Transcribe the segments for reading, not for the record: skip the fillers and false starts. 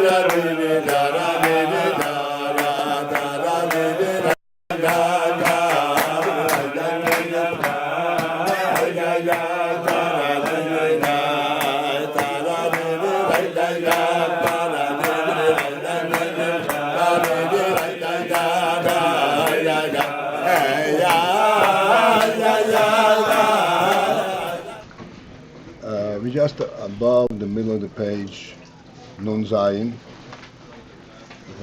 We just above the middle of the page, Nun Zayin,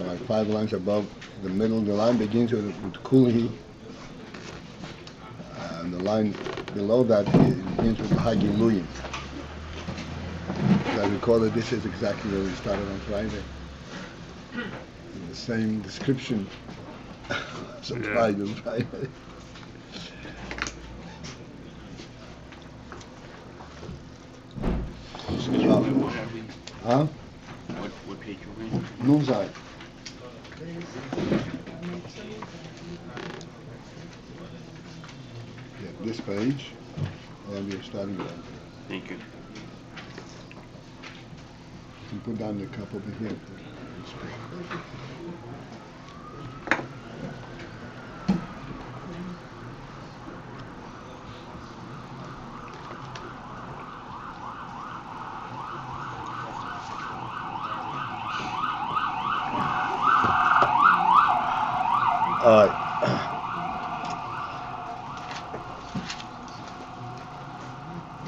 like 5 lines above the middle. The line begins with kuli, and the line below that begins with Hagiluyim. I recall that this is exactly where we started on Friday. In the same description as on Friday. Huh? What page are we in? Nun Zayin. Yeah, this page, and we're starting with. Thank you. You put down the cup over here.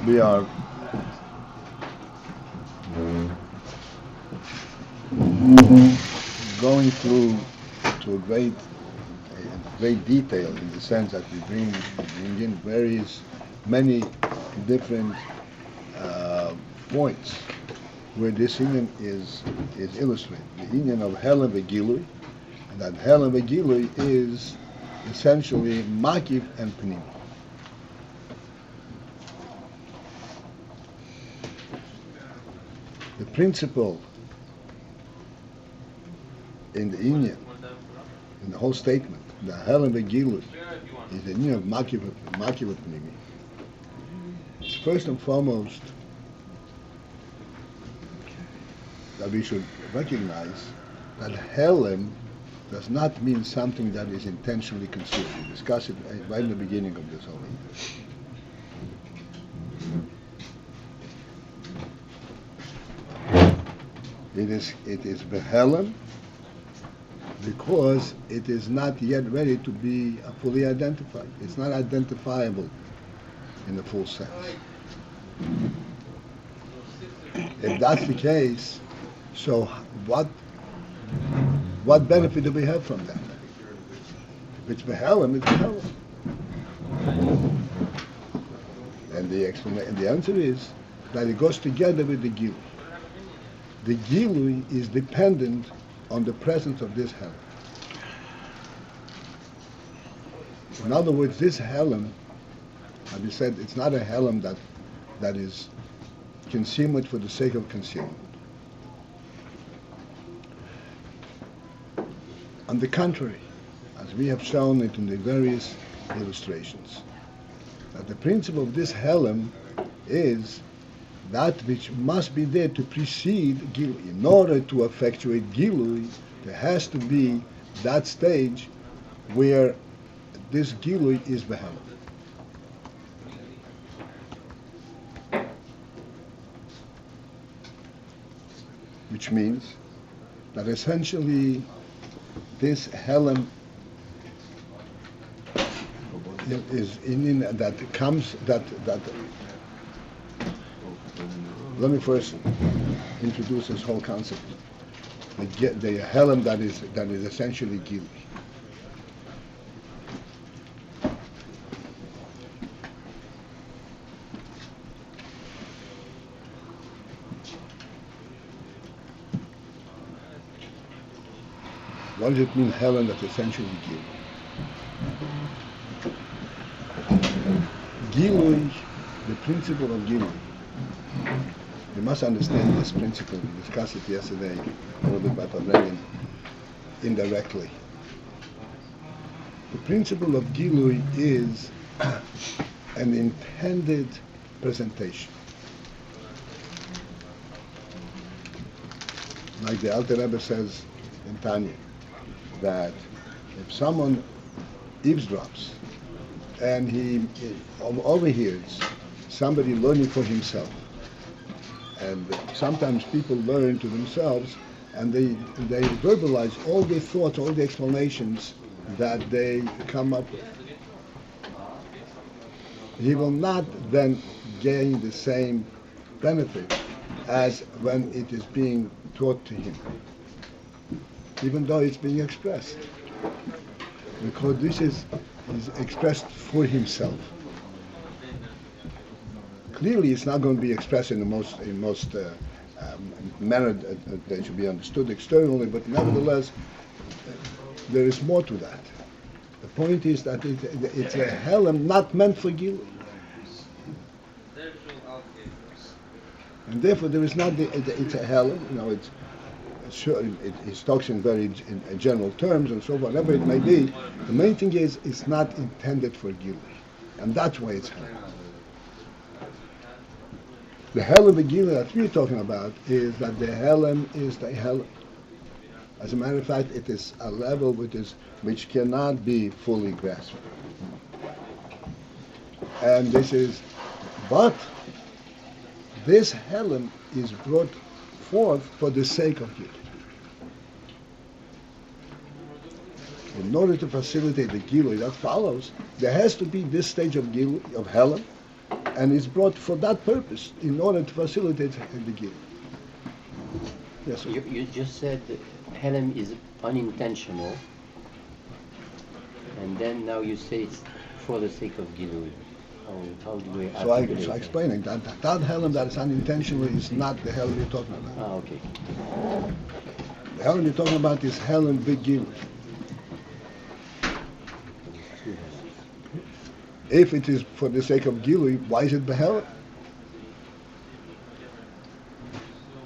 We are going through to a great detail, in the sense that we bring in many different points where this Ayin is illustrated. The Ayin of helem and that helem is essentially makif and precede. The principle in the Ayin, in the whole statement, the helem is the Ayin of makif and precede. It's first and foremost that we should recognize that helem does not mean something that is intentionally concealed. We discussed it right in the beginning of this whole thing. It is helem because it is not yet ready to be fully identified. It's not identifiable in the full sense. If that's the case, so what benefit do we have from that? If it's helem, it's helem. And the answer is that it goes together with the gilui. The gilui is dependent on the presence of this helem. In other words, this helem, as we said, it's not a helem that is concealment for the sake of concealment. On the contrary, as we have shown it in the various illustrations, that the principle of this helem is that which must be there to precede gilui. In order to effectuate gilui, there has to be that stage where this gilui is behelem. Which means that essentially this helem is in that comes that. Let me first introduce this whole concept. The helem that is essentially gilui. What does it mean, helem that's essentially gilui? Gilui, the principle of gilui. You must understand this principle. We discussed it yesterday a little bit about Adar indirectly. The principle of gilui is an intended presentation. Like the Alter Rebbe says in Tanya, that if someone eavesdrops and he overhears somebody learning for himself, and sometimes people learn to themselves and they verbalize all their thoughts, all the explanations that they come up with. He will not then gain the same benefit as when it is being taught to him, even though it's being expressed, because this is expressed for himself. Clearly, it's not going to be expressed in the most manner that should be understood externally, but nevertheless, there is more to that. The point is that it's a helem not meant for Gilui. And therefore, there is not it's a helem. It's sure it talks in very in general terms and so whatever it may be. The main thing is it's not intended for Gilui, and that's why it's helem. The helem of Gilui that we're talking about is that the helem is the helem. As a matter of fact, it is a level which cannot be fully grasped. And but this helem is brought forth for the sake of Gilui. In order to facilitate the Gilui that follows, there has to be this stage of Gilui, of helem, and it's brought for that purpose, in order to facilitate the Gilui. Yes, sir. You just said that helem is unintentional, and then now you say it's for the sake of Gilui. How do we So I'm articulate that? explaining that helem that is unintentional is not the helem you're talking about. Okay. The helem you're talking about is helem big Gilui. If it is for the sake of Gilui, why is it behelem?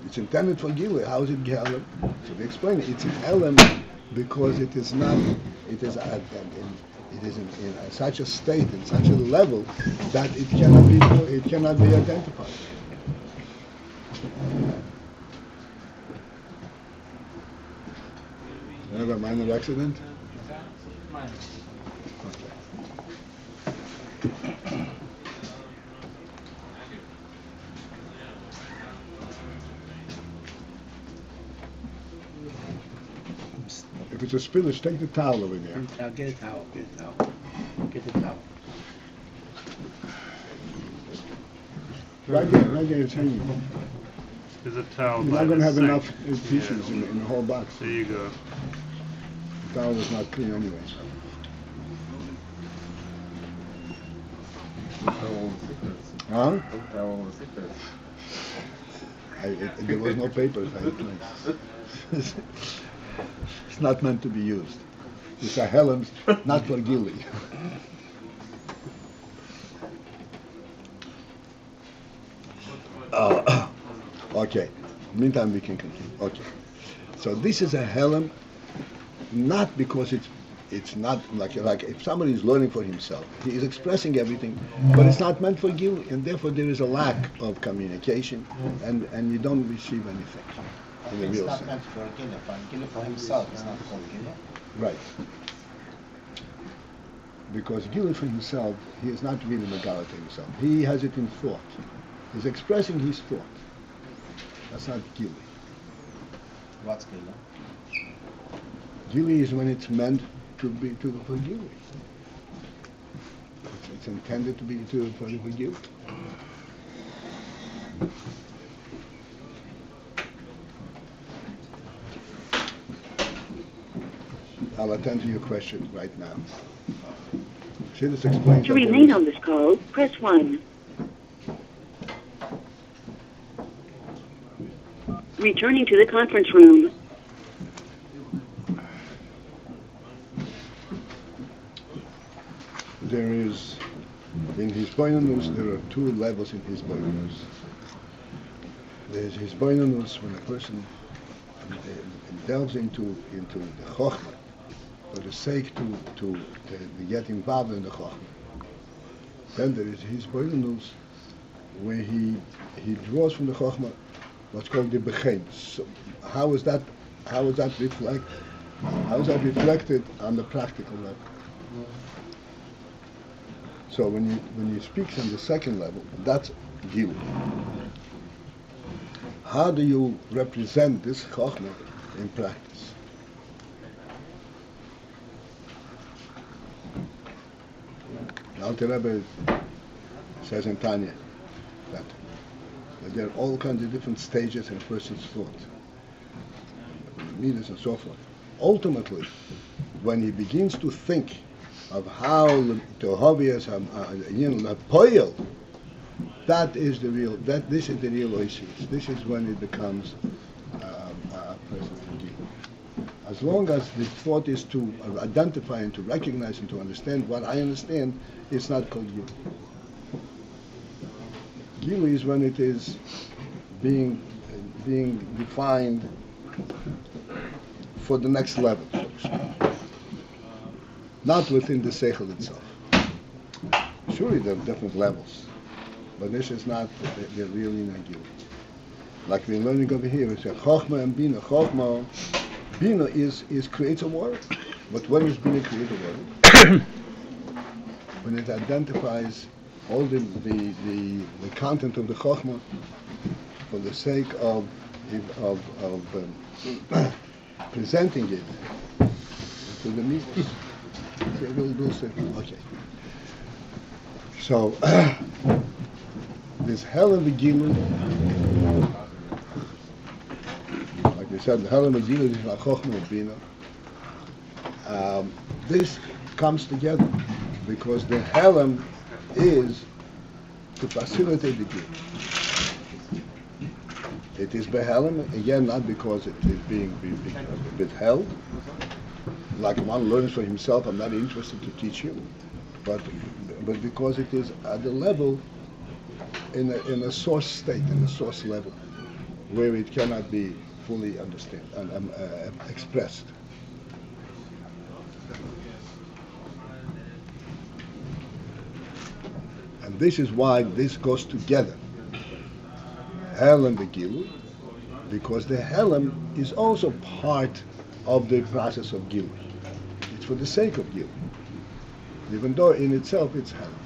It's intended for Gilui. How is it helem? So we explain it. It's a helem because it is not. It is in such a state, in such a level that it cannot be identified. You have a minor accident? If it's a spillage, take the towel over there. I'll get a towel. Get a towel. Right there, it's hanging. There's a towel. You're by not going to the have sink. enough pieces in the whole box. There you go. The towel is not clean anyway. Huh? There was no papers. It's not meant to be used. It's a helem, not for Gilui. Okay. Meantime, we can continue. Okay. So this is a helem, not because it's not like if somebody is learning for himself, he is expressing everything, but it's not meant for Gilui, and therefore there is a lack of communication, and you don't receive anything in the It's real not sense. meant for Gilui for himself. It's not called Gilui. Right. Because Gilui for himself, he is not really Megala to himself. He has it in thought. He's expressing his thought. That's not Gilui. What's Gilui? Gilui is when it's meant to be for Gilui. It's intended to be for Gilui. I'll attend to your question right now. See, this explains To that there remain is- on this call, press 1. Returning to the conference room. There is, in his boinanus, there are two levels in his boinanus. There's his boinanus when a person delves into the chokhmah for the sake to get involved in the chokhmah. Then there is his boinanus where he draws from the chokhmah what's called the bechein. So how is that reflected on the practical level? So when you speak on the second level, that's gilui. How do you represent this chokhmah in practice? The Alter Rebbe says in Tanya that there are all kinds of different stages in a person's thought, meters and so forth. Ultimately, when he begins to think of how to overhears Paltiel, this is the real overhears. This is when it becomes a person indeed. As long as the thought is to identify and to recognize and to understand what I understand, it's not called gilui. Gilui is when it is being defined for the next level, so to speak. Not within the seichel itself. Surely there are different levels, but this is not the real inner gilui. Like we're learning over here, we say chokhmah and bina. Bina is creates a word, but when is bina create a word? When it identifies all the content of the chokhmah for the sake of presenting it to the meters. We'll say, okay. So this helem gilui, like we said, the helem gilui is like chokhmah bina. This comes together because the helem is to facilitate the gilui. It is behelem, again, not because it is being withheld. Like one learns for himself, I'm not interested to teach you, but because it is at the level, in a source state, in a source level, where it cannot be fully understood and expressed. And this is why this goes together. Helem gilui, because the helem is also part of the process of gilui. It's for the sake of gilui, even though in itself it's helem.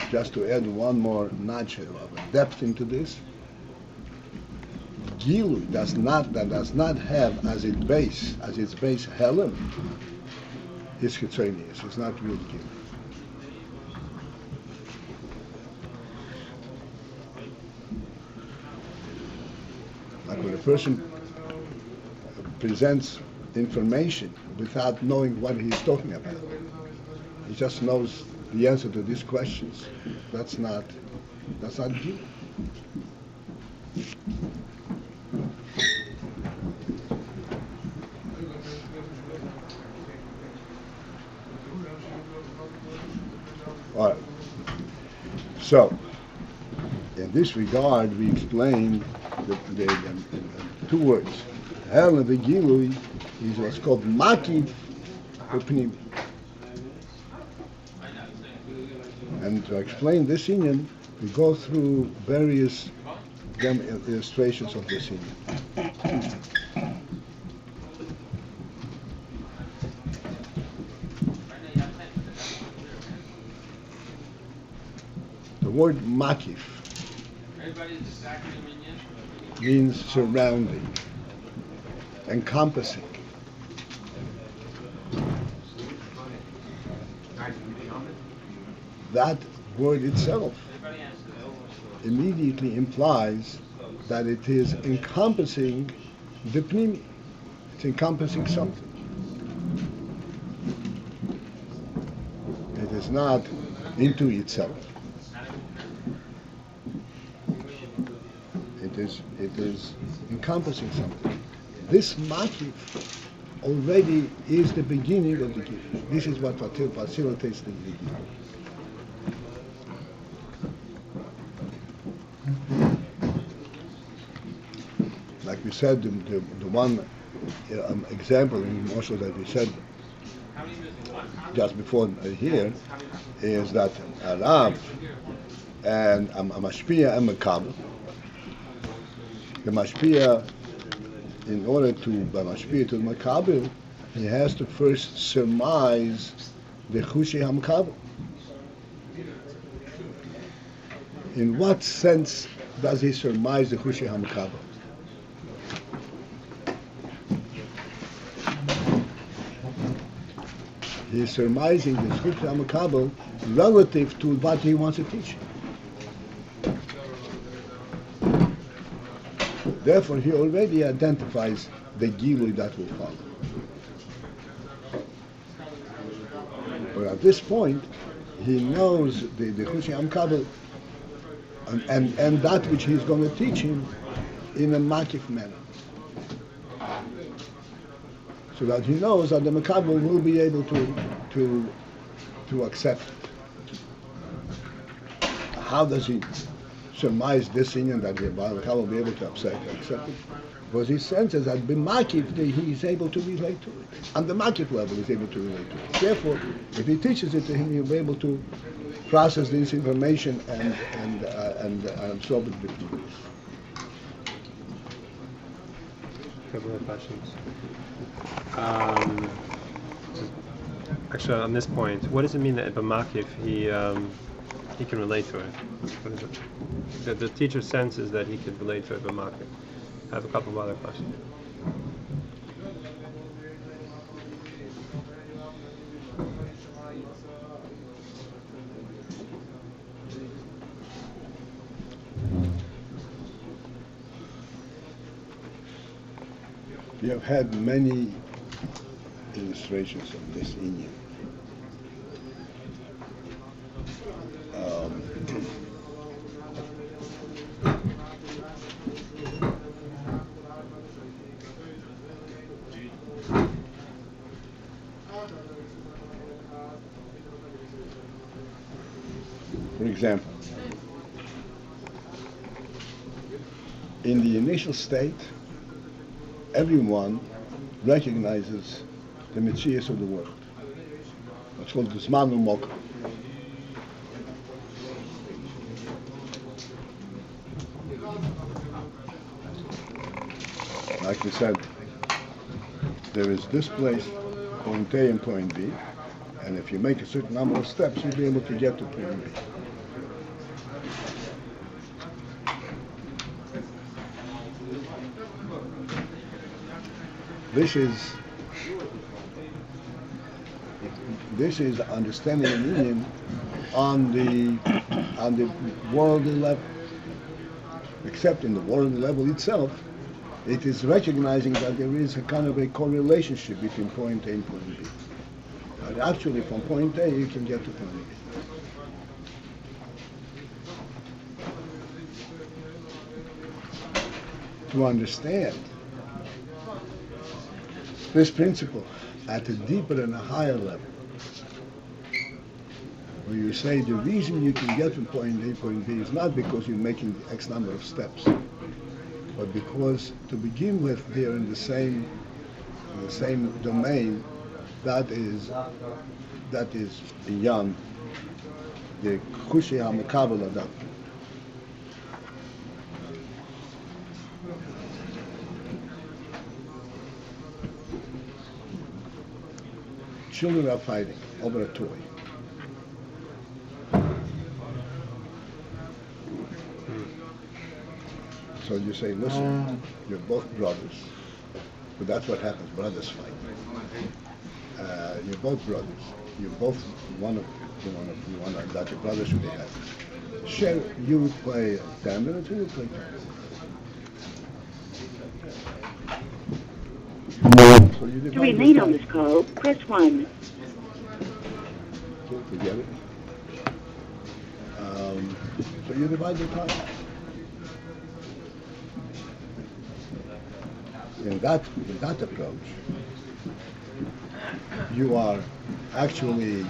Just to add one more notch of depth into this, gilui does not have as its base helem. It's chitzonius. It's not real gilui. Like when a person presents information without knowing what he's talking about, he just knows the answer to these questions. That's not gilui. All right. So, in this regard, we explained the two words. Helem gilui is what's called makif or pnimi. And to explain this inyan, we go through various illustrations of this inyan. The word makif means surrounding, encompassing. That word itself immediately implies that it is encompassing the pnimi. It's encompassing something. It is not into itself. It is encompassing something. This makif already is the beginning of the gilui. This is what facilitates the gilui. Like we said, the one example in Moshe that we said, just before here, is that a Rav and a Mashpia and Makabel. The Mashpia, in order to, by Mashpia to Makabel, he has to first surmise the Chushi HaMakabel. In what sense does he surmise the Chushi HaMakabel? He is surmising the Chushi HaMakabel relative to what he wants to teach. Therefore, he already identifies the Gilui that will follow. But at this point, he knows the Chushi HaMakabel and that which he's going to teach him in a makif manner. So that he knows that the Makabel will be able to accept it. How does he surmise this union that the Makabel will be able to accept it? Because he senses that the makif, he is able to relate to it. And the makif level is able to relate to it. Therefore, if he teaches it to him, he'll be able to process this information and absorb it differently. Couple of questions. Actually, on this point, what does it mean that makif he can relate to it? What is it? The teacher senses that he can relate to it, makif. I have a couple of other questions. We have had many illustrations of this Inyan. For example, in the initial state, everyone recognizes the Metzias of the world. That's called the Zman U'Mokah. Like we said, there is this place, point A and point B, and if you make a certain number of steps, you'll be able to get to point B. This is understanding the meaning on the worldly level. Except in the worldly level itself, it is recognizing that there is a kind of a correlationship between point A and point B. But actually, from point A, you can get to point B. To understand this principle at a deeper and a higher level, where you say the reason you can get from point A to point B is not because you're making X number of steps, but because to begin with they're in the same domain that is beyond the Chushi HaMakabel Adar. Children are fighting over a toy. So you say, listen, you're both brothers. But that's what happens, brothers fight. You're both brothers. You're both one of that your brother should be happy. Share, you play 10 minutes, you play 10. So you To remain on this call, press 1. Forget it. So you divide your time. In that approach, you are actually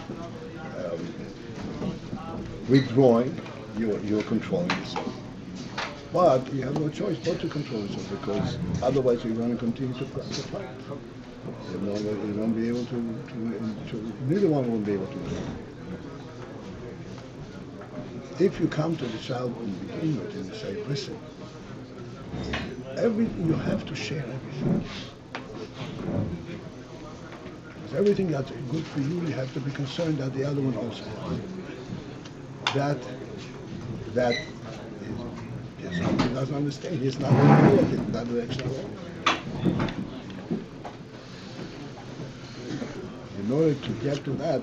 withdrawing, you're controlling yourself. But you have no choice but to control yourself, because otherwise you're going to continue to fight. You won't be able to neither one will be able to do it. If you come to the child and begin with and say, listen, everything, you have to share everything. Because everything that's good for you have to be concerned that the other one also has. That is something he doesn't understand. He's not going to work in that direction at all. In order to get to that,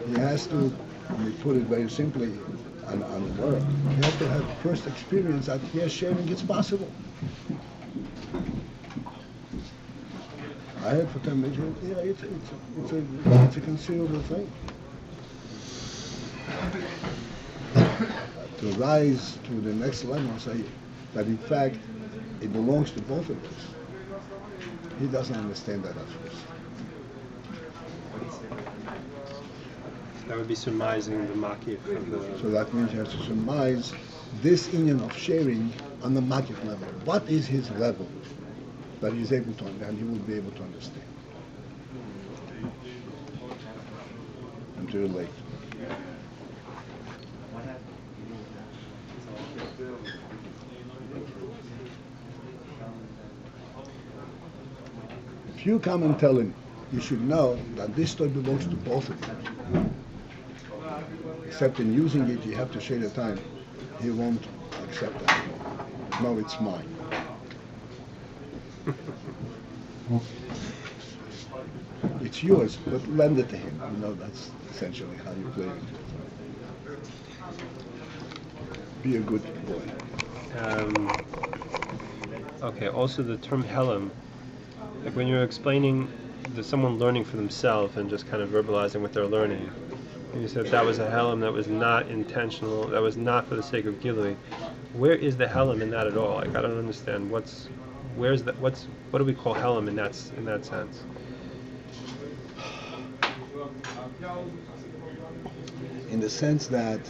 he has to, we put it very simply on work, he has to have first experience that yes, sharing is possible. I had for 10 minutes, yeah, it's a considerable thing. To rise to the next level and say that in fact it belongs to both of us. He doesn't understand that at first. That would be surmising the makif of the... So that means he has to surmise this inyan of sharing on the makif level. What is his level that he's able to, and he will be able to understand and to relate. If you come and tell him, you should know that this toy belongs to both of you. Except in using it, you have to share the time. He won't accept that. No, it's mine. It's yours, but lend it to him. You know, that's essentially how you play it. Be a good boy. Okay, also the term helem, like when you're explaining to someone learning for themselves and just kind of verbalizing what they're learning, and you said that was a helem that was not intentional, that was not for the sake of kuli. Where is the helem in that at all? Like I don't understand what do we call helem in that sense? In the sense that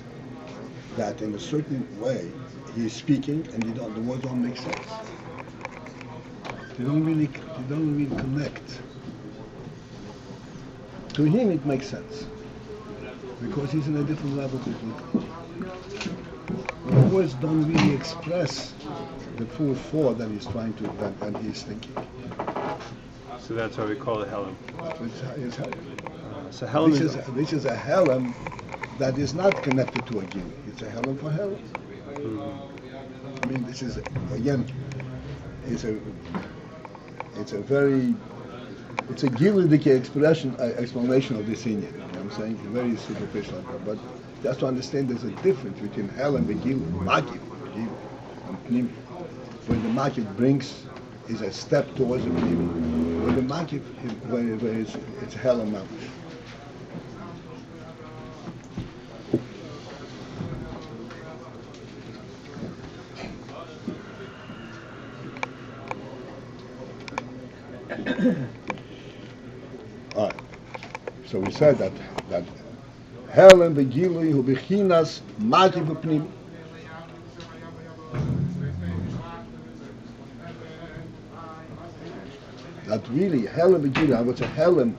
in a certain way he's speaking and the words don't make sense. They don't really connect. To him it makes sense because he's in a different level completely. The words don't really express the full thought that he's trying to that he's thinking. So that's why we call it helem. It's helem. So helem this is a helem that is not connected to a gili. It's a helem for helem. Mm-hmm. I mean, this is again, it's a gilidic explanation of this inyan. You know what I'm saying? Very superficial, but just to understand there's a difference between helem and gili, makif, and pnimi. Where the makif brings is a step towards the pnimi. Where the makif is where it's helem mamish. All right. So we said that helem v'gilui hu b'chinas makif v'pnimi. That really helem and gilui, what's a helem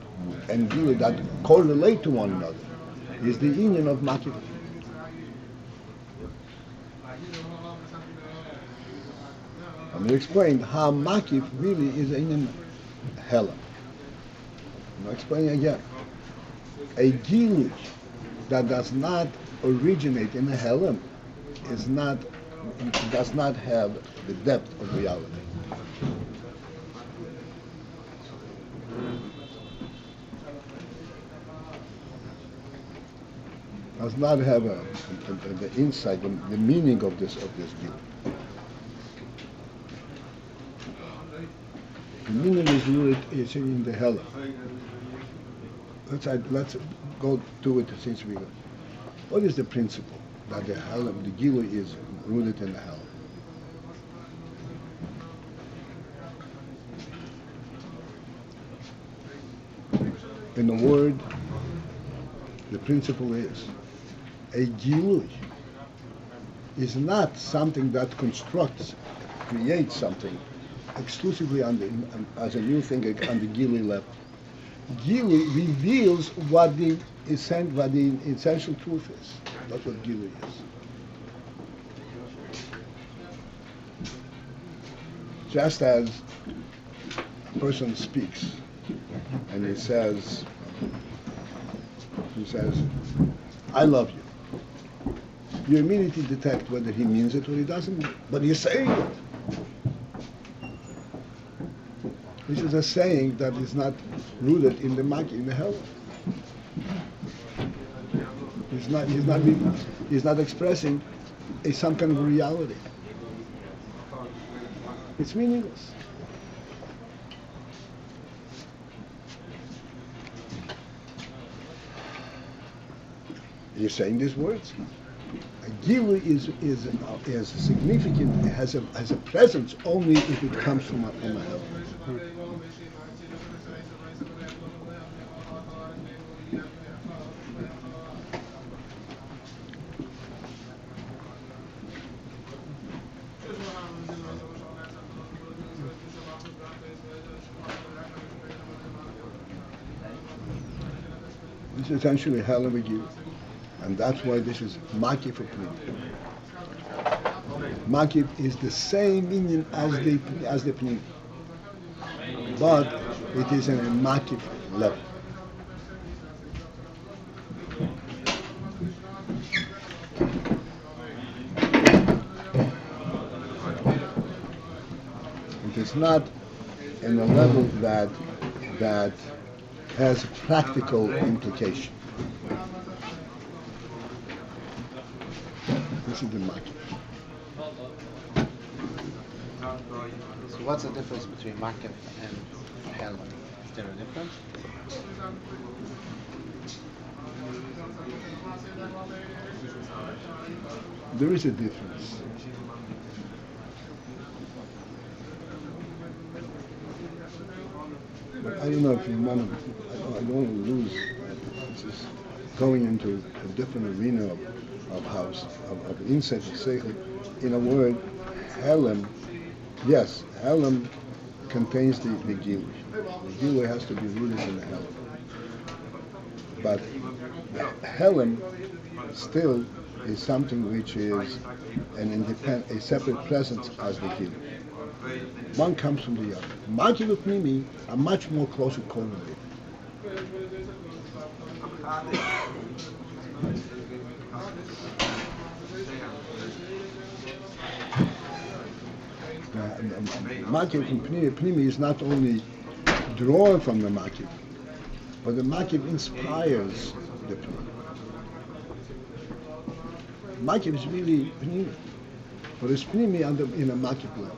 and gilui that correlate to one another, is the inyan of makif. I'm going to explain how makif really is an inyan helem. I'm going to explain again. A gilui that does not originate in a helem does not have the depth of reality. Does not have the insight, the meaning of this gilui. The meaning is in the helem. Let's go to it since we go. What is the principle that the helem, the gilui is rooted in the helem? In the word, the principle is a gilui is not something that constructs, creates something. A exclusively as a new thing on the Gili level. Gili reveals what the essential truth is. That's what Gili is. Just as a person speaks and he says, I love you. You immediately detect whether he means it or he doesn't, but he's saying it. This is a saying that is not rooted in the makif, in the helem. He's not expressing some kind of reality. It's meaningless. You're saying these words. A gili is significant. It has a presence only if it comes from a helem. This is essentially helem gili. And that's why this is makif for precede. Makif is the same meaning as the precede, but it is in a makif level. It is not in a level that has practical implication. This is the makif. So what's the difference between makif and helem? Is there a difference? There is a difference. But I don't know if you want to, I don't want to lose, this is going into a different arena of insight of seichel. In a word, helem, yes, helem contains the gili. The gili has to be rooted in the helem. But the helem still is something which is a separate presence as the gili. One comes from the other. Makif and pnimi are much more closely correlated. Makif and pnimi is not only drawn from the makif, but the makif inspires the pnimi. Makif is really pnimi, but it's pnimi in a makif level.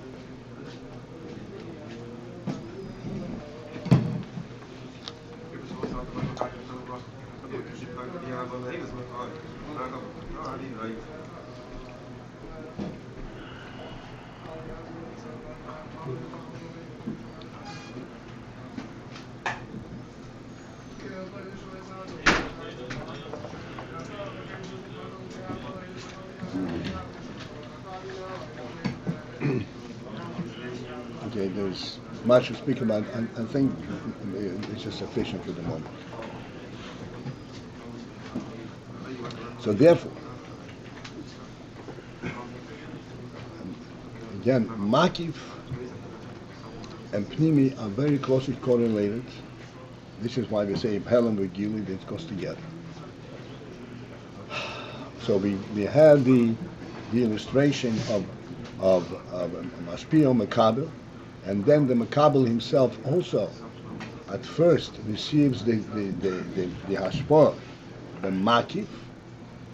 Okay, there's much to speak about. I think it's just sufficient for the moment. So therefore, again, makif and pnimi are very closely correlated. This is why we say helem with gili, that goes together. So we have the illustration of Mashpio Makabel, and then the Makabel himself also at first receives the hashpah, the makif,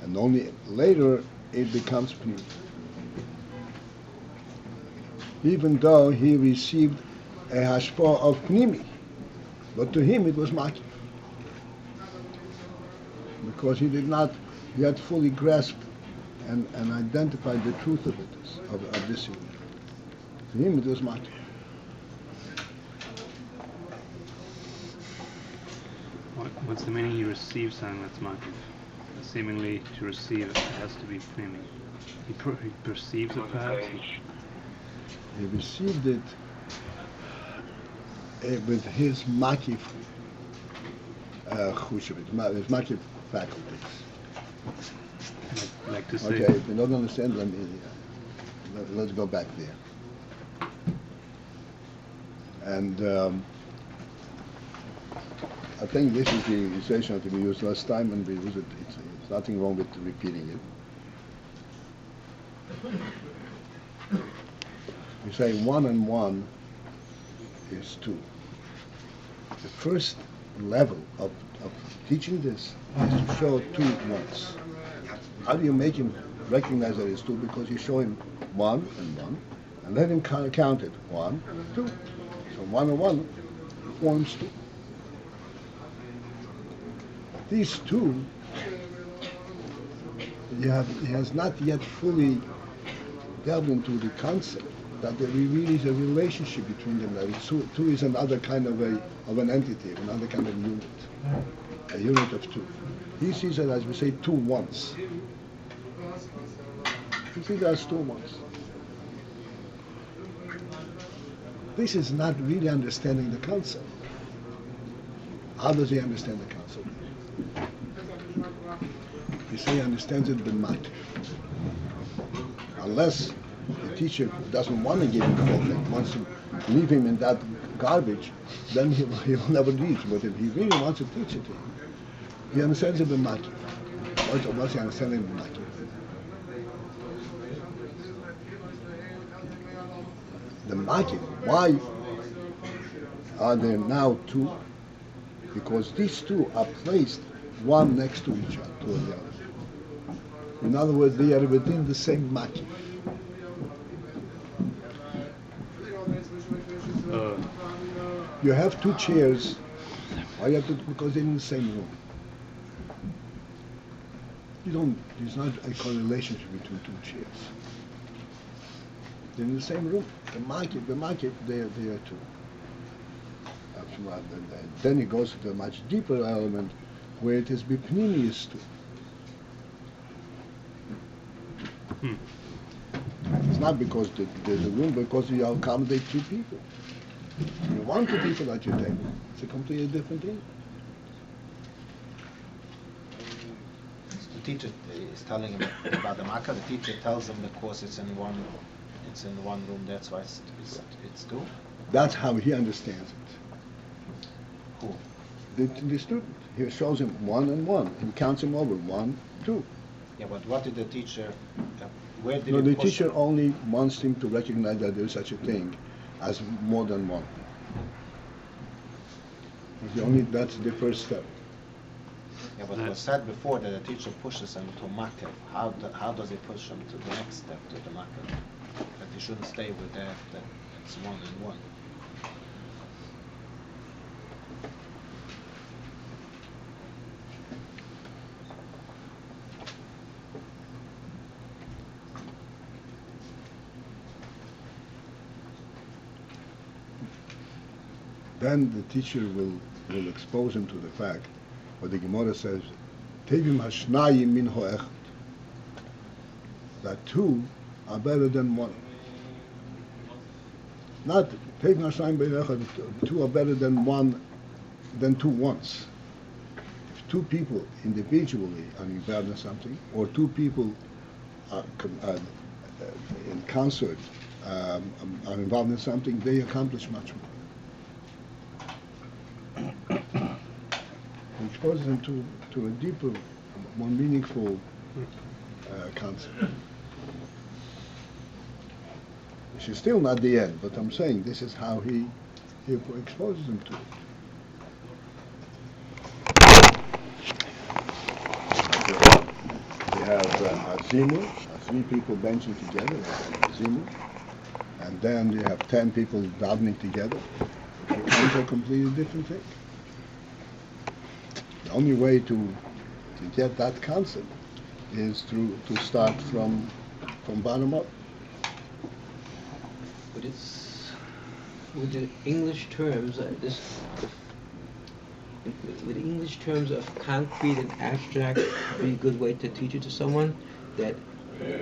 and only later it becomes pnimi. Even though he received a hashpah of pnimi, but to him it was makif, because he did not yet fully grasp and identified the truth of it, of this evil. To him it was makif. What's the meaning he receives something that's makif? Seemingly to receive it has to be pnimi. He perceives it perhaps? He received it with his makif his makif faculties. Like to say, Okay, if you don't understand, let's go back there. And I think this is the illustration that we used last time, and we use it. It's nothing wrong with repeating it. We say 1 and 1 is 2. The first level of teaching this is to show 2 once. How do you make him recognize that it's 2? Because you show him 1 and 1, and let him count it. 1, 2. So 1 and 1 forms 2. These 2, he has not yet fully delved into the concept that there really is a relationship between them. That two is another kind of an entity, another kind of unit, a unit of 2. He sees it as, we say, 2 once. He sees it as 2 once. This is not really understanding the concept. How does he understand the concept? You say he understands it with makif. Unless the teacher doesn't want to give him helem, wants to leave him in that garbage, then he will never teach. But if he really wants to teach it to him, he understands it with makif. What's he understanding with makif? The makif. Why are there now 2? Because these 2 are placed one next to each other, to the other. In other words, they are within the same makif. You have 2 chairs. Why you have to? Because they're in the same room. There's not a correlation between 2 chairs. They're in the same room. The makif, they are 2. Then it goes to a much deeper element where it is bipnimius 2. It's not because there's a room, because you accommodate 2 people. You want 2 people at your table. It's a completely different thing. The teacher is telling him about the makif. The teacher tells him because it's in one room. That's why it's 2. That's how he understands it. Who? The student. He shows him 1 and 1 and counts him over 1, 2. Yeah, but what did the teacher? Where did No, he the push teacher him? only wants him to recognize that there is such a thing as more than 1. That's the first step. Yeah, but it was said before that the teacher pushes him to makif. How does he push him to the next step, to the makif? That he shouldn't stay with that it's 1 and 1. Then the teacher will expose him to the fact, what the Gemara says, Tevim hashnayim min ho'echad, that 2 are better than 1. Not Tevim hashnayim min ho'echad, 2 are better than 1, than 2 once. If 2 people individually are involved in something, or 2 people are in concert are involved in something, they accomplish much more. It exposes them to a deeper, more meaningful concept. Which is still not the end, but I'm saying this is how he exposes them to it. We have Azimu, 3 people benching together, Azimu, and then you have 10 people davening together. It becomes a completely different thing. The only way to get that concept is to start from bottom up. But it's with the English terms, with English terms of concrete and abstract, be a good way to teach it to someone that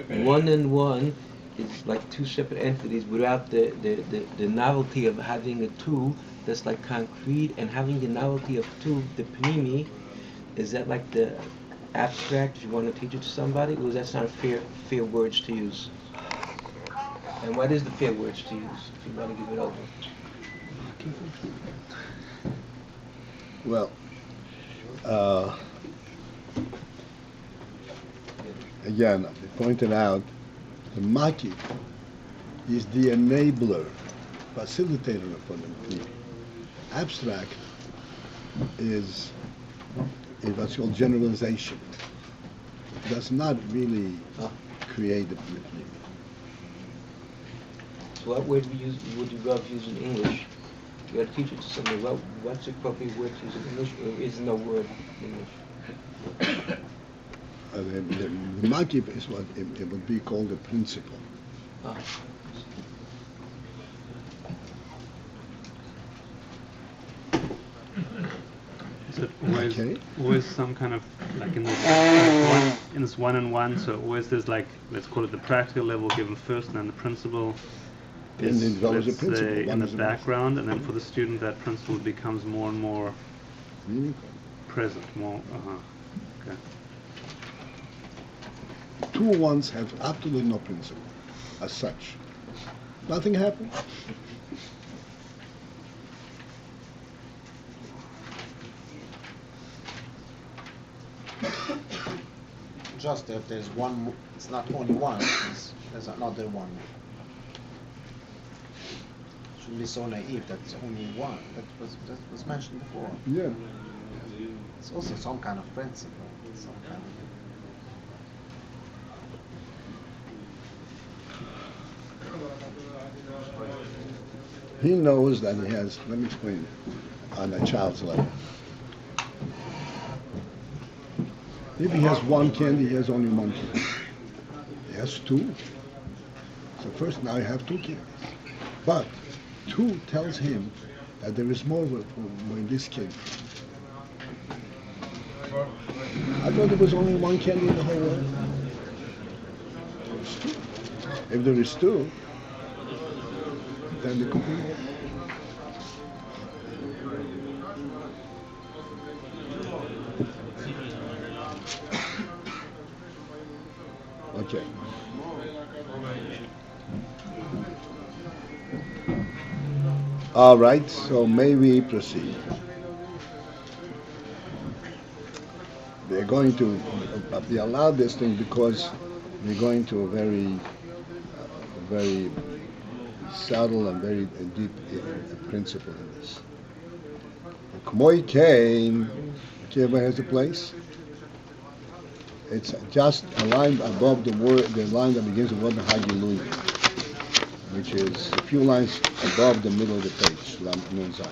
1 and 1 is like 2 separate entities without the novelty of having a 2 that's like concrete, and having the novelty of two, the panimi, is that like the abstract if you want to teach it to somebody, or is that not fair words to use? And what is the fair words to use if you want to give it over? Well, again, I pointed out the makif is the enabler, facilitator for the abstract is what's called generalization. It does not really create the panimi. So what word would you rather use in English? You got to teach it to somebody. What's the appropriate word to use in English, or is no word in English? The makif is what it would be called the principle. Is it always, Okay. always some kind of, like in this one-on-one, so always there's like, let's call it the practical level given first, and then the principle And is, then develops the let's principle. say, One in the is the background, and then for the student that principle becomes more and more meaningful. present, more, okay. Two ones have absolutely no principle as such. Nothing happens. Just if there's one, it's not only one, there's another one. Shouldn't be so naive that it's only one. That was mentioned before. Yeah. It's also some kind of principle. Some kind of He knows that he has, let me explain it, on a child's level. If he has one candy, he has only one candy. He has two. So first now you have two candies. But two tells him that there is more in this candy. I thought there was only one candy in the whole world. There's two. If there is two, then the complete. Okay. All right, so may we proceed? They're going to be allowed this thing because we're going to a very subtle and very deep principle in this. K'moi Kain, everybody has a place. It's just a line above the line that begins with the Hagilui, which is a few lines above the middle of the page. Lam Nun Zayin.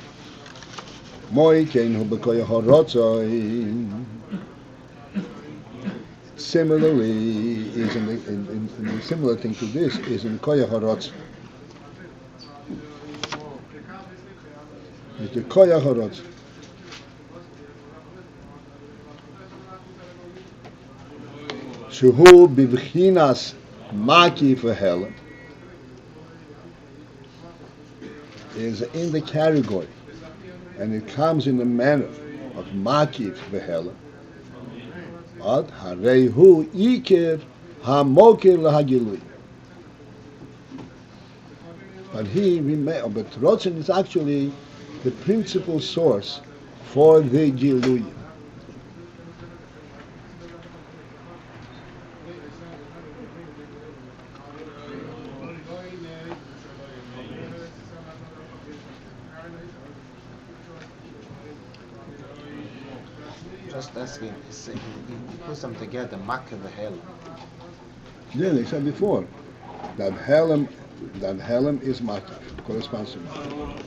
Moi Kain hu b'koyach horotzoi. Similarly, is in the similar thing to this is in koyach horotzoi. It's the koyach horotzoi. Shehu bibchinas makif helem is in the category, and it comes in the manner of makif helem. Ad harehu ikir hamokir lahagilui. But but Rotzen is actually the principal source for the Gilui. just asking, he puts them together, makif helem. Yeah, they said before that helem is makif, corresponds to makif.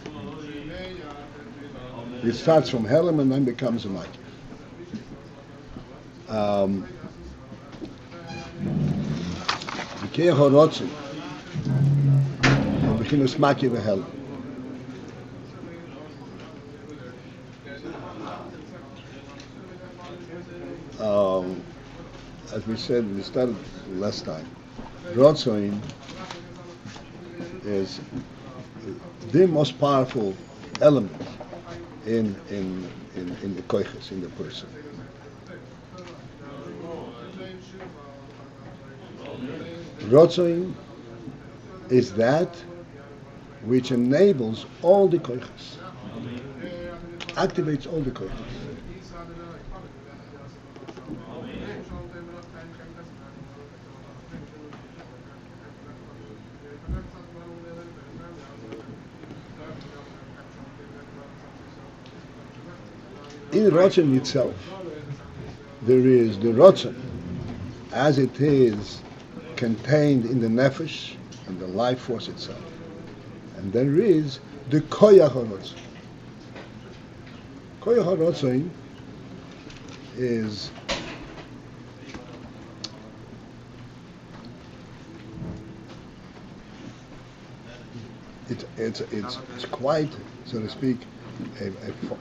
It starts from helem and then becomes a makif. B'kei horotzim, b'chinas makif helem. As we said, we started last time. Rotzoin is the most powerful element in the koiches, in the person. Rotzoin is that which enables all the koiches, activates all the koiches. In Rotzen itself, there is the Rotzen, as it is contained in the nefesh and the life force itself, and there is the koyach harotzen. Koyach harotzen is it's quite, so to speak,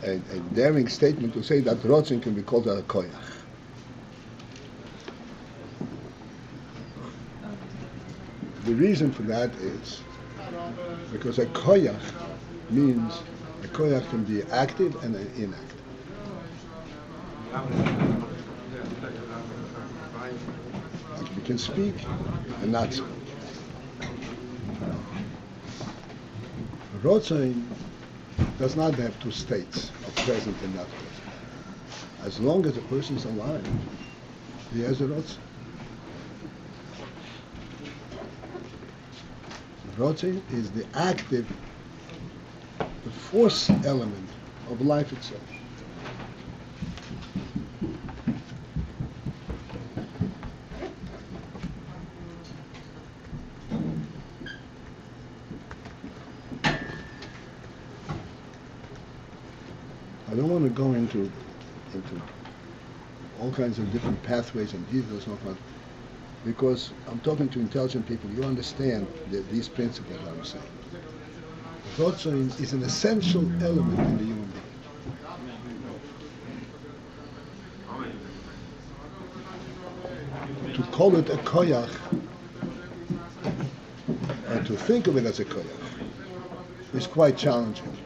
a daring statement to say that rotzen can be called a koyach. The reason for that is because a koyach means a koyach can be active and inactive. Like we can speak and not speak. Rotzen does not have two states of present and not present. As long as a person is alive, he has a rotzen. Rotzen is the active, the force element of life itself. I don't want to go into all kinds of different pathways and details, no fun, because I'm talking to intelligent people. You understand these principles I'm saying. Rotzen is an essential element in the human being. To call it a koyach, and to think of it as a koyach, is quite challenging.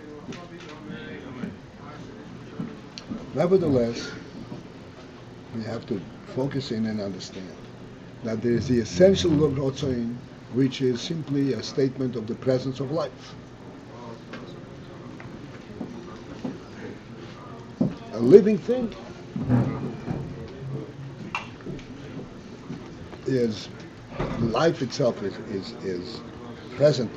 Nevertheless, we have to focus in and understand that there is the essential rotzen, which is simply a statement of the presence of life. A living thing is, life itself is present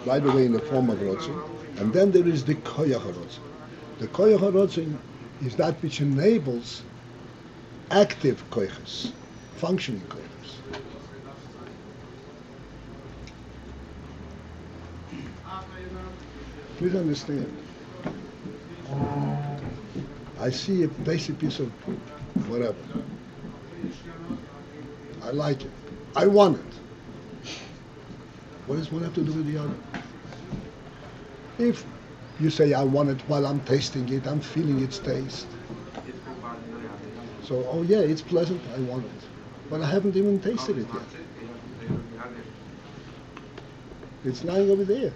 right away in the form of rotzen, and then there is the koyach rotzen. The koyach rotzen is that which enables active koiches, functioning koiches. Please understand. I see a basic piece of whatever. I like it. I want it. What does one have to do with the other? If you say, I want it while I'm tasting it, I'm feeling its taste. So, oh yeah, it's pleasant, I want it. But I haven't even tasted it yet. It's lying over there.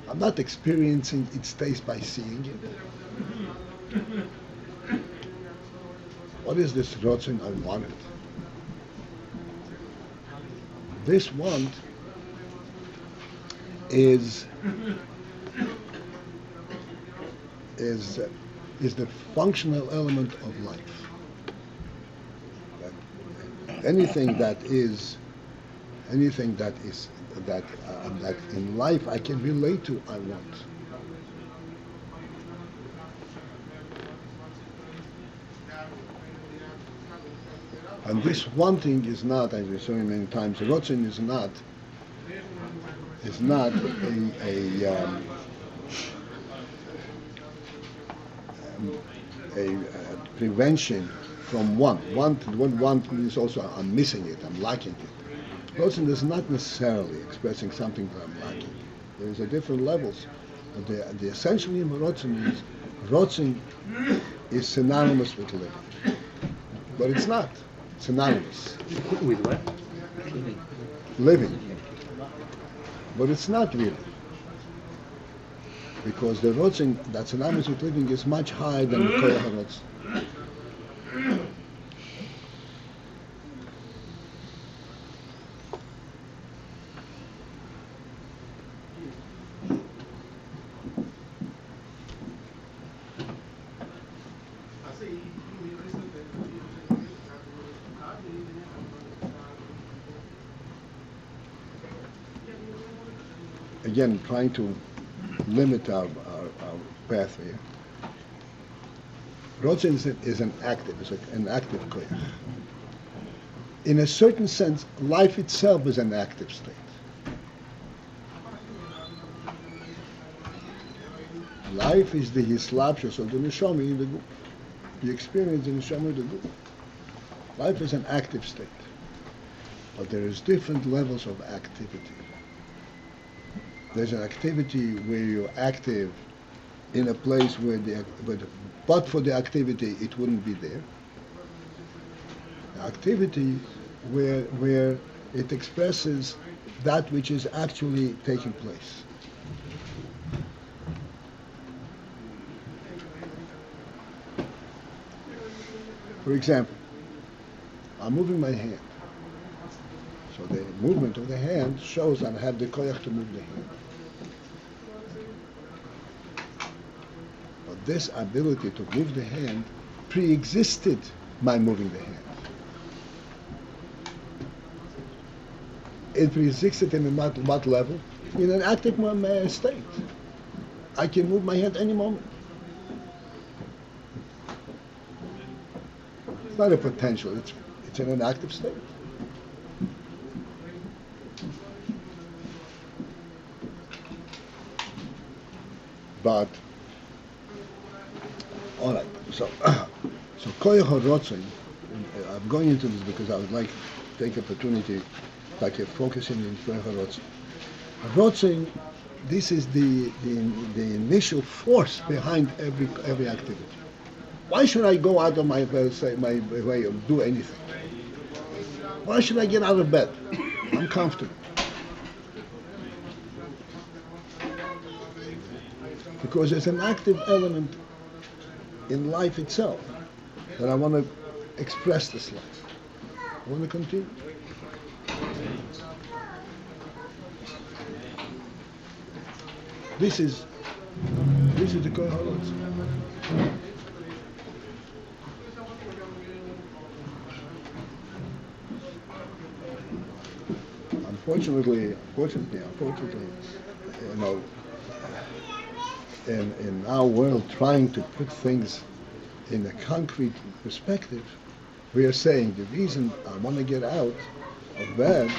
I'm not experiencing its taste by seeing it. What is this rotzen? I want it. This want is the functional element of life. Anything that in life I can relate to, I want. And this wanting is not, as we're saying many times, rotzen is not a prevention from want. Want means also I'm missing it, I'm lacking it. Rotzen is not necessarily expressing something that I'm lacking. There's a different levels. But the essential in rotzen is synonymous with living. But it's not synonymous. With what? Living. But it's not really. Because the rotzing, that's an Amisut living, is much higher than the koyach harotzing. Again, trying to limit our path here. Rotzin is an active, an active koyach. In a certain sense, life itself is an active state. Life is the hislapshus of the neshama in the guf. You experience the neshama in the guf. Life is an active state, but there is different levels of activity. There's an activity where you're active in a place where but for the activity it wouldn't be there. The activity where it expresses that which is actually taking place. For example, I'm moving my hand. So the movement of the hand shows that I have the koyach to move the hand. But this ability to move the hand pre-existed my moving the hand. It pre-existed in what level? In an active state. I can move my hand any moment. It's not a potential, it's in an active state. But all right, so koyach harotzin. I'm going into this because I would like to take opportunity, like you're focusing in koyach harotzin. Harotzin, this is the initial force behind every activity. Why should I go out of my way of do anything? Why should I get out of bed? I'm comfortable. Because there's an active element in life itself that I want to express this life. I want to continue. This is the koyach harotzin. Unfortunately, you know, in our world, trying to put things in a concrete perspective, we are saying the reason I want to get out of bed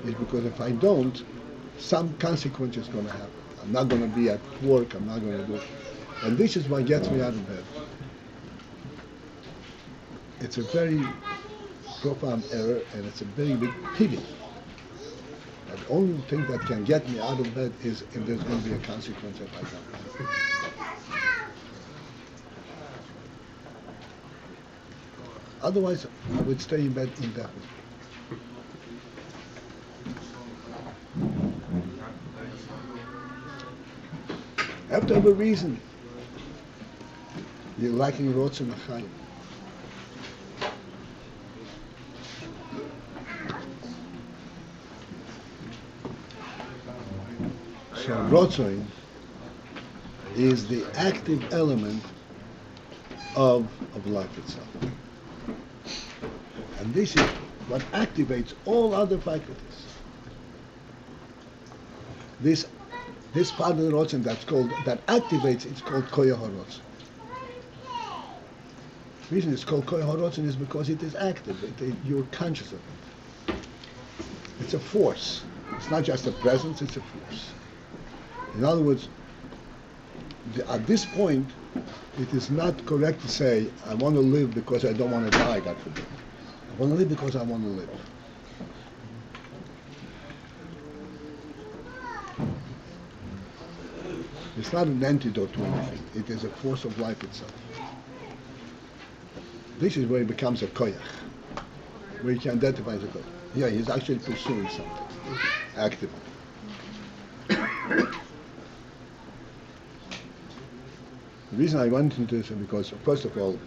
is because if I don't, some consequence is going to happen. I'm not going to be at work, I'm not going to do. And this is what gets me out of bed. It's a very profound error, and it's a very big pity. The only thing that can get me out of bed is if there's going to be a consequence if I don't. Otherwise, I would stay in bed indefinitely. You have to have a reason. You're lacking rotzim achayim. So rotzim is the active element of life itself. And this is what activates all other faculties. This part of the rotzim that activates, it's called koyach harotzin. The reason it's called koyach harotzin is because it is active. You're conscious of it. It's a force. It's not just a presence, it's a force. In other words, at this point, it is not correct to say, I want to live because I don't want to die, God forbid. I want to live because I want to live. It's not an antidote to anything. It is a force of life itself. This is where it becomes a koyach, where you can identify as a koyach. Yeah, he's actually pursuing something, actively. reason I went into this is because, first of all,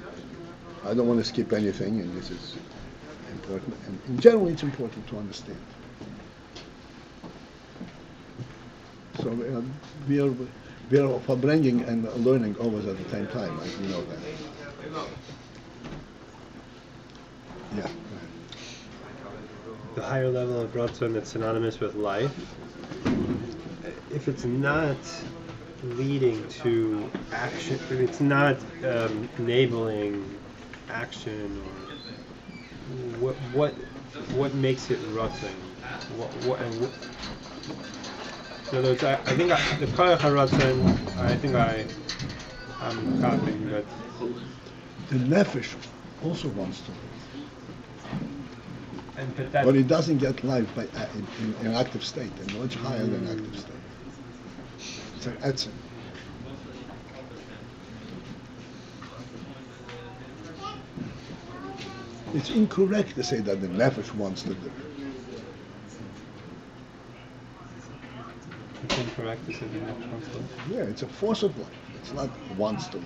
I don't want to skip anything, and this is important. And in general, it's important to understand. So we are verbringing and learning always at the same time, right? You know that. Yeah. Go ahead. The higher level of Ratzon that's synonymous with life, if it's not leading to action, if it's not enabling action, or what makes it Ratzon? In other words, I think the Koyach HaRatzon, I'm copying, but the nefesh also wants to live. But it doesn't get life by in an active state, and much higher than active state. It's an etzem. It's incorrect to say that the nefesh wants to live. it's incorrect to say the nefesh wants to live. Yeah, it's a force of life. It's not wants to live.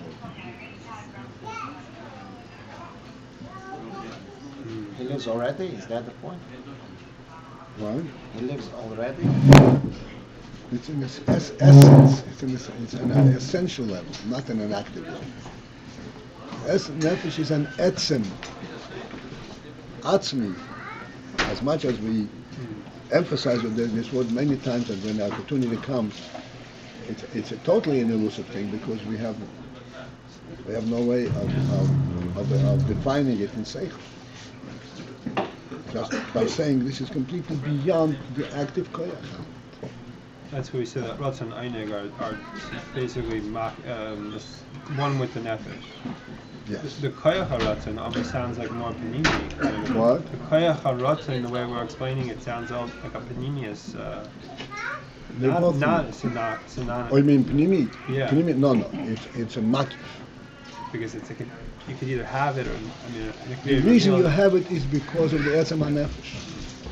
He lives already? Is that the point? Right? He lives already? It's in its essence. It's an essential level, not in an active level. Nefesh is an etzem, atzmi. As much as we emphasize this word many times, and when the opportunity comes, it's a totally an elusive thing because we have no way of defining it in seichel. Just by saying this is completely beyond the active koyach. That's where we say that Ratzon Einig are basically one with the nefesh. Yes. The Koyach HaRatzon almost sounds like more panini. What? The Koyach HaRatzon, the way we're explaining it, sounds like a paninius. Not synonymous. Oh, you mean pnimi? Yeah. Pnimi? No. It's a makif. Because you could either have it or The reason you have it is because of the etzem hanefesh.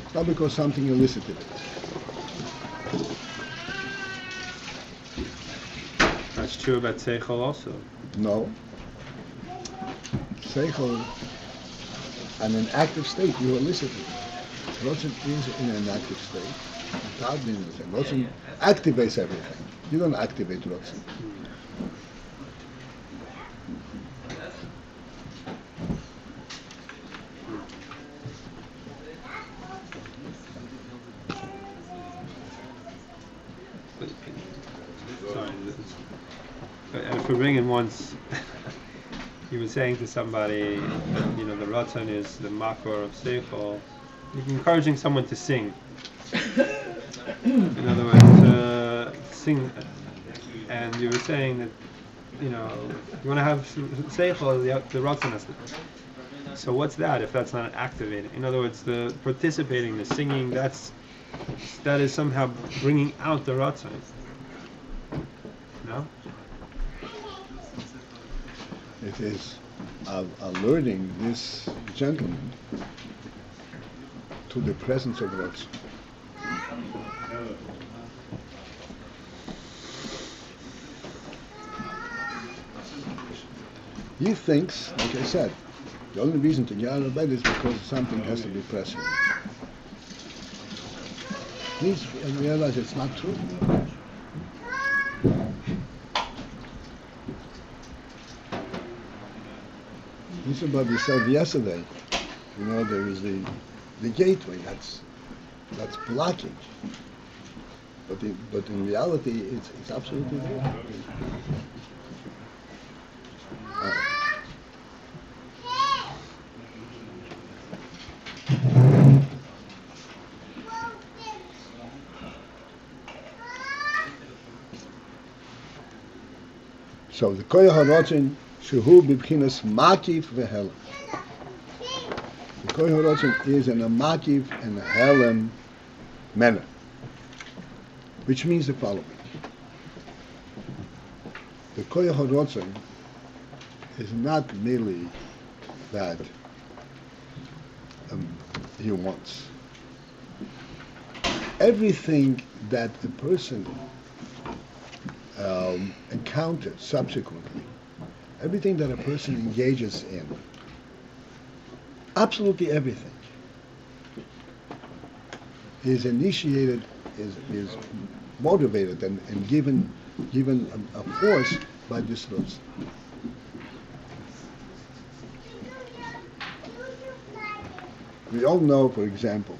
It's not because something elicited it. That's true about Seichel also. No. Seichel, and an active state, you elicit it. Ratzon is in an active state. Ratzon activates everything. You don't activate Ratzon. If we're bringing once, he was saying to somebody, the Ratzon is the makor of Seichel. You're encouraging someone to sing. In other words, sing. And you were saying that, you want to have Seichel, the Ratzon has to. So what's that if that's not activating? In other words, the participating, the singing, that is somehow bringing out the Ratzon. No? It is alerting this gentleman to the presence of Ratzon. He thinks, like I said, the only reason to get out of bed is because something has to be present. Please realize it's not true. This is what we said yesterday. There is the gateway that's blocking. But in reality, it's absolutely there. So the koyach haratzon shehu b'bchinas makif vehelem. The koyach haratzon is in a makif and a helem manner, which means the following: the koyach haratzon is not merely that he wants. Everything that a person encounters subsequently everything that a person engages in, absolutely everything, is initiated, is motivated and given a force by this roots. We all know, for example,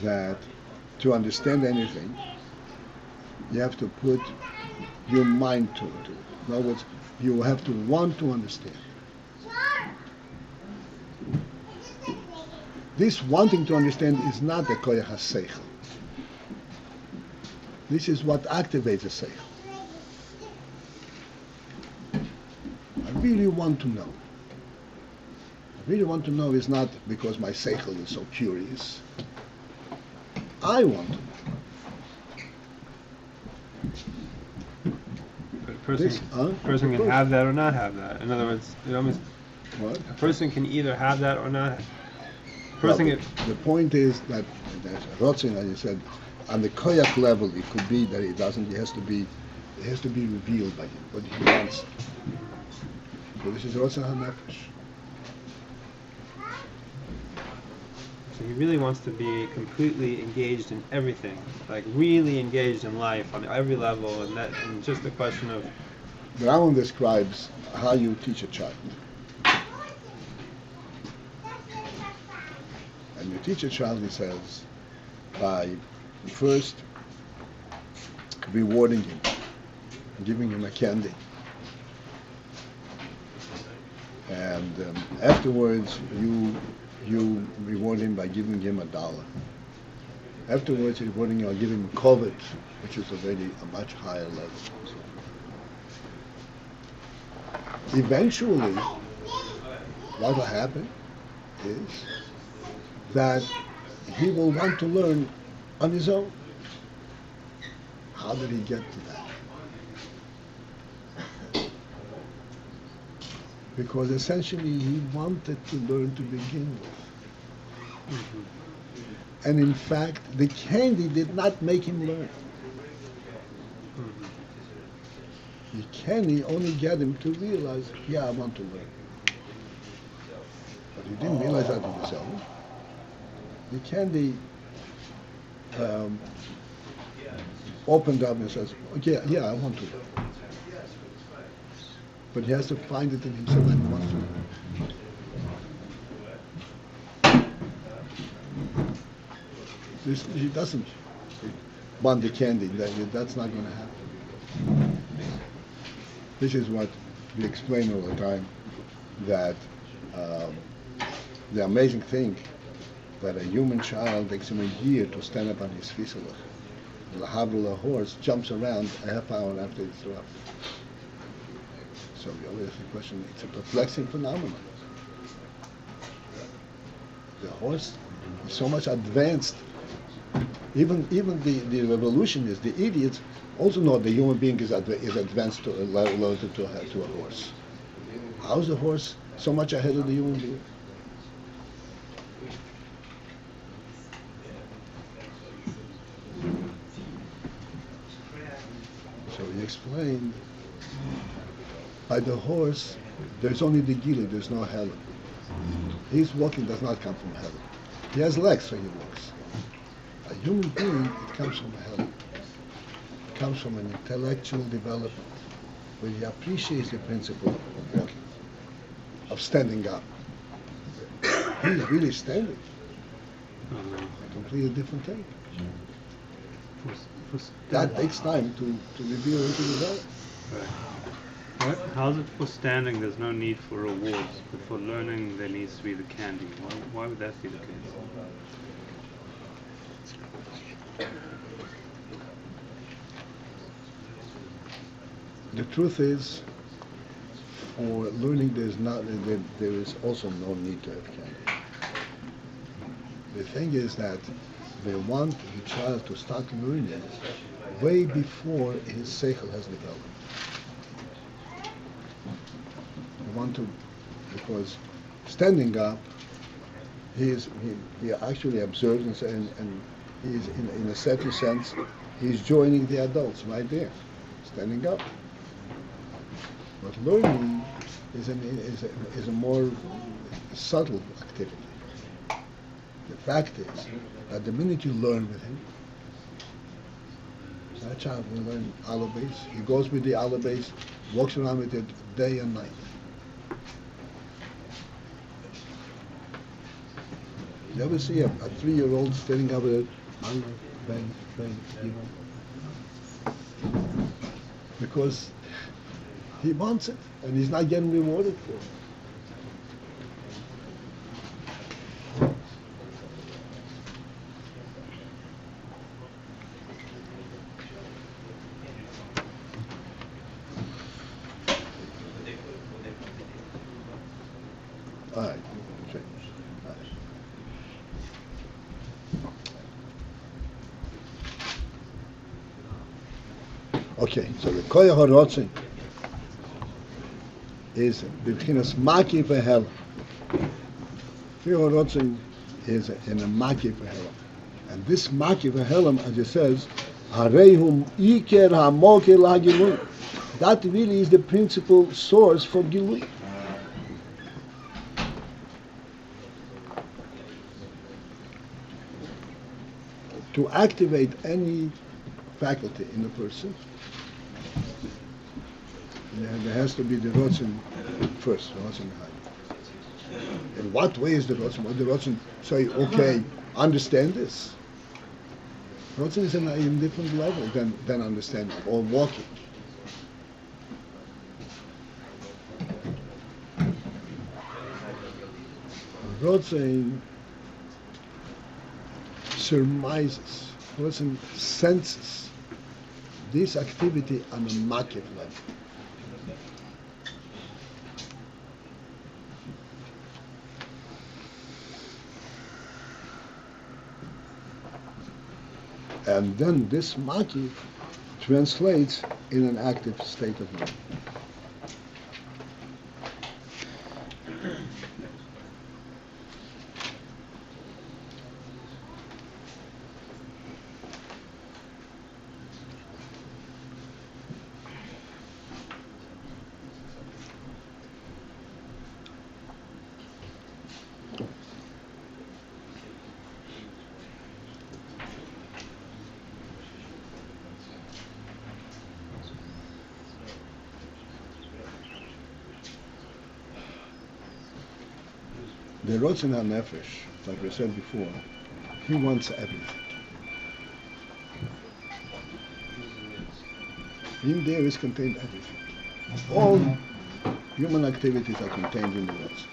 that to understand anything, you have to put your mind to it. In other words, you have to want to understand. This wanting to understand is not the koyach ha-seichel. This is what activates the seichel. I really want to know. I really want to know is not because my seichel is so curious. I want to know. But a person can have that or not have that. In other words, it almost What? a person can either have that or not. The point is that Rotzin, as you said, on the koyach level, it could be that it doesn't. It has to be revealed by him what he wants. So this is Rotzin HaNefesh. So he really wants to be completely engaged in everything, like really engaged in life on every level, and just the question of. The Rambam describes how you teach a child. And you teach a child, he says, by first rewarding him, giving him a candy. And afterwards, you reward him by giving him $1. Afterwards, you rewarding him by giving him kovet, which is already a much higher level. So eventually, what will happen is that he will want to learn on his own. How did he get to that? Because essentially he wanted to learn to begin with. Mm-hmm. And in fact, the candy did not make him learn. Mm-hmm. The candy only got him to realize, yeah, I want to learn. But he didn't realize that on his own. The candy opened up and says, okay, yeah, I want to learn. But he has to find it in himself and want to learn. He doesn't want the candy. That's not going to happen. This is what we explain all the time, that the amazing thing that a human child takes him a year to stand up on his fisalach. The Havla horse jumps around a half hour after it's up. So we always ask the question, it's a perplexing phenomenon. The horse is so much advanced. Even the revolutionists, the idiots, also know the human being is advanced relative to a horse. How is the horse so much ahead of the human being? So he explained, by the horse, there's only the gili, there's no helem. His walking does not come from helem. He has legs, so he walks. A human being, it comes from a helem. It comes from an intellectual development, where he appreciates the principle of walking, of standing up. He's really standing. A completely different thing. That takes time to reveal and to develop. Right. How is it for standing there's no need for rewards, but for learning there needs to be the candy? Why would that be the case? The truth is, for learning there is also no need to have candy. The thing is that they want the child to start learning way before his seichel has developed. They want to, because standing up, he actually observes and he's in a certain sense, he's joining the adults right there, standing up. But learning is a more subtle activity. The fact is that the minute you learn with him, that child will learn AyinBase. He goes with the AyinBase, walks around with it day and night. You ever see a 3-year-old standing up with it? Because he wants it, and he's not getting rewarded for it. All right. Okay. All right. Okay, so the koyach harotzin is b'chinas makif helem. Koyach harotzin is in a makif helem, and this makif helem, as it says, hareihum iker hamoker lahagilui. That really is the principal source for gilui. To activate any faculty in a person, there has to be the rotzen first, rotzen behind. In what way is the rotzen? What the rotzen say, okay, understand this. Rotzen is in a different level than understanding or walking. Rotzen surmises, rotzen senses this activity on a makif level. And then this makif translates in an active state of mind. The Rotzen HaNefesh, like we said before, he wants everything. In there is contained everything. All human activities are contained in the Rotzen.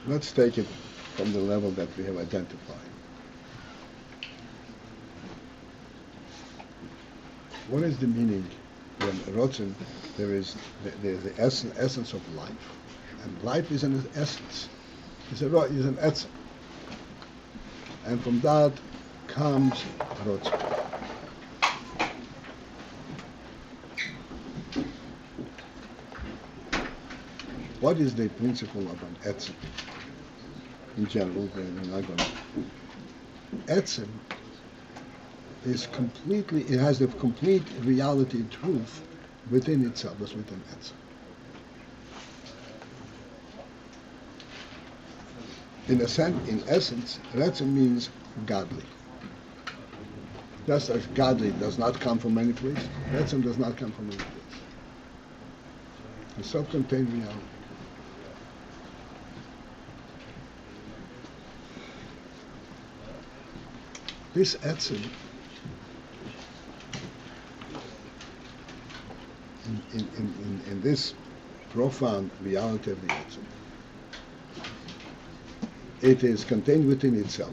Let's take it from the level that we have identified. What is the meaning when Rotzen, there is the essence of life, and life is an essence. Is an essence, and from that comes Rotzen. What is the principle of an etzem? In general, we're not going to. Etzem is completely, it has the complete reality and truth within itself, as within etzem. In essence, etzem means godly. Just as godly does not come from any place, etzem does not come from any place. A self-contained reality. This etzem, in this profound reality of the etzem, it is contained within itself.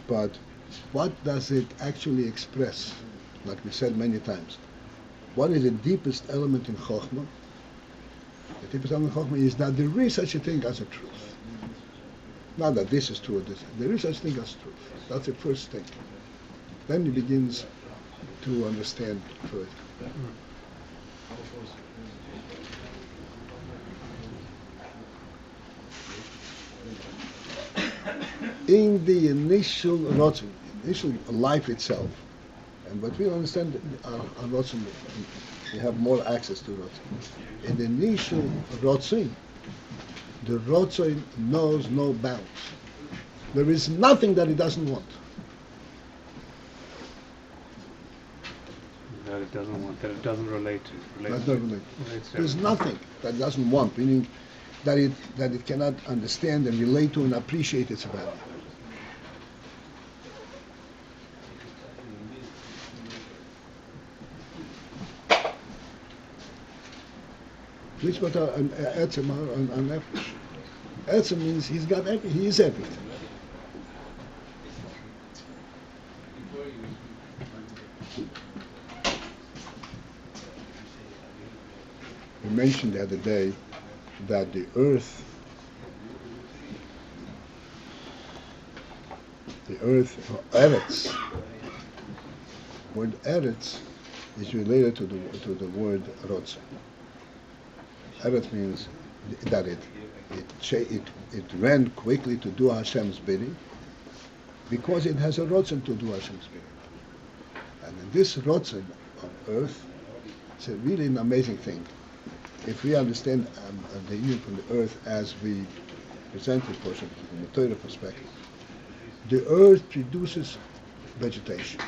But what does it actually express? Like we said many times, what is the deepest element in Chokhmah? The deepest element in Chokhmah is that there is such a thing as a truth. Not that this is true or this. There is such thing as truth. That's the first thing. Then he begins to understand further. In the initial rotzen, initial life itself, but we understand our rotzen, we have more access to rotzen. In the initial rotzen, the rotzen knows no bounds. There is nothing that it doesn't want. That it doesn't want, that it doesn't relate to. Does not relate. There's nothing that it doesn't want, meaning that it cannot understand and relate to and appreciate its value. This is what Etzem on nefesh. Etzem means he is everything. We mentioned the other day that the earth, Eretz, word Eretz is related to the word Rotze. Eretz means that it ran quickly to do Hashem's bidding because it has a Rotzen to do Hashem's bidding. And in this Rotzen of earth, it's a really an amazing thing. If we understand the union from the earth as we present it from the Torah perspective, the earth produces vegetation.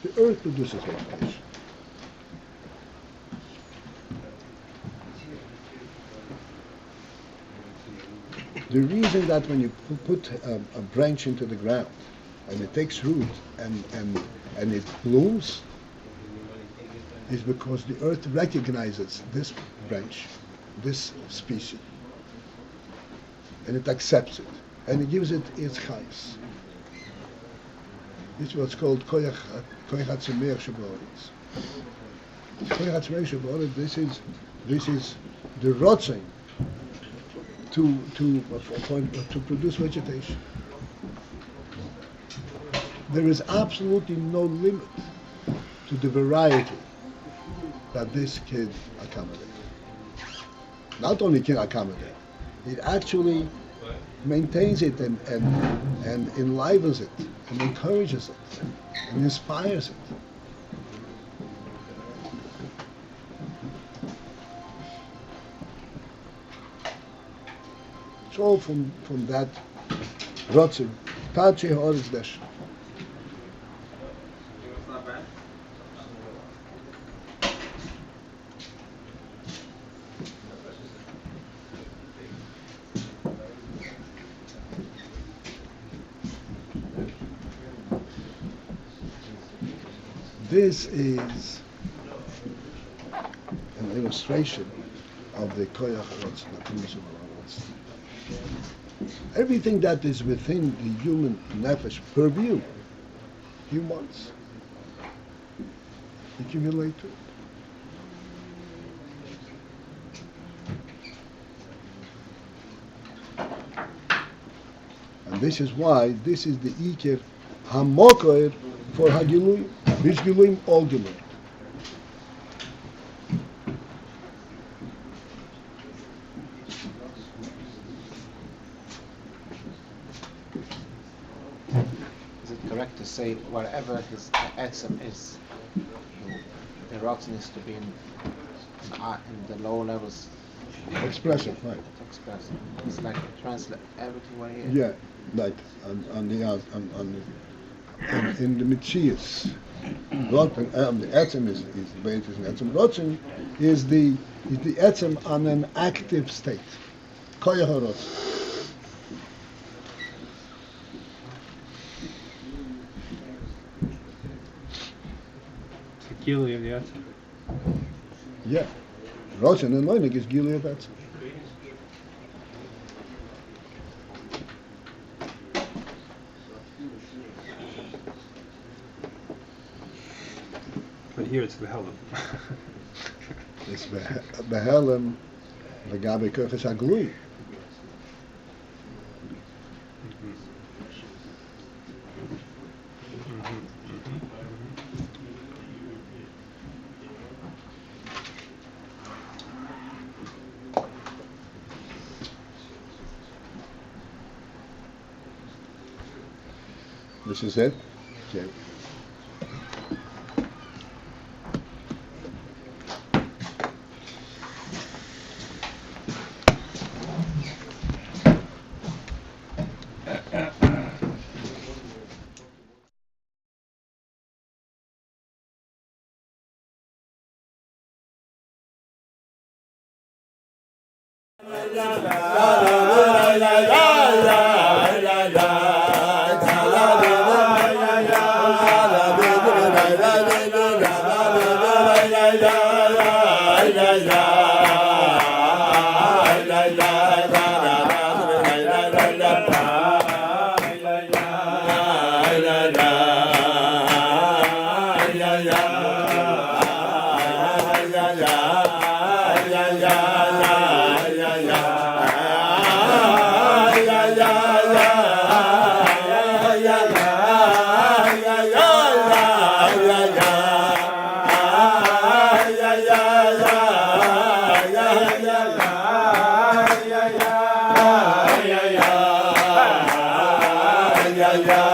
The earth produces vegetation. The reason that when you put a branch into the ground and it takes root and it blooms is because the earth recognizes this branch, this species, and it accepts it, and it gives it its chayes. This is what's called koyach hatzemeach sheboris. Koyach hatzemeach sheboris. This is the rotzing to produce vegetation. There is absolutely no limit to the variety that this can accommodate. Not only can accommodate, it actually maintains it and enlivens it and encourages it and inspires it. It's all from that rotzim. Tachi ha'oretz desh. This is an illustration of the koyach ha'oretz, the principle of ha'oretz. Everything that is within the human nefesh purview, he wants. He can relate to it. And this is why this is the Iker Hamokoir for Hagilui, which Giluim all Giluim. Correct to say wherever his etzem is, the rottenness to be in the lower levels. Expressive, right? Expressive. It's like translate everything where he is. Yeah, like in the Mitzias, the etzem is the basis in etzem. Rotzen is the etzem on an active state. Koyach ha'oretz. Gili of the etzem. Yeah. Rotzen and Neunig is Gili of etzem. But here it's the helem. It's the helem לגבי כוחס הגלוי. This is it? Okay. Yeah.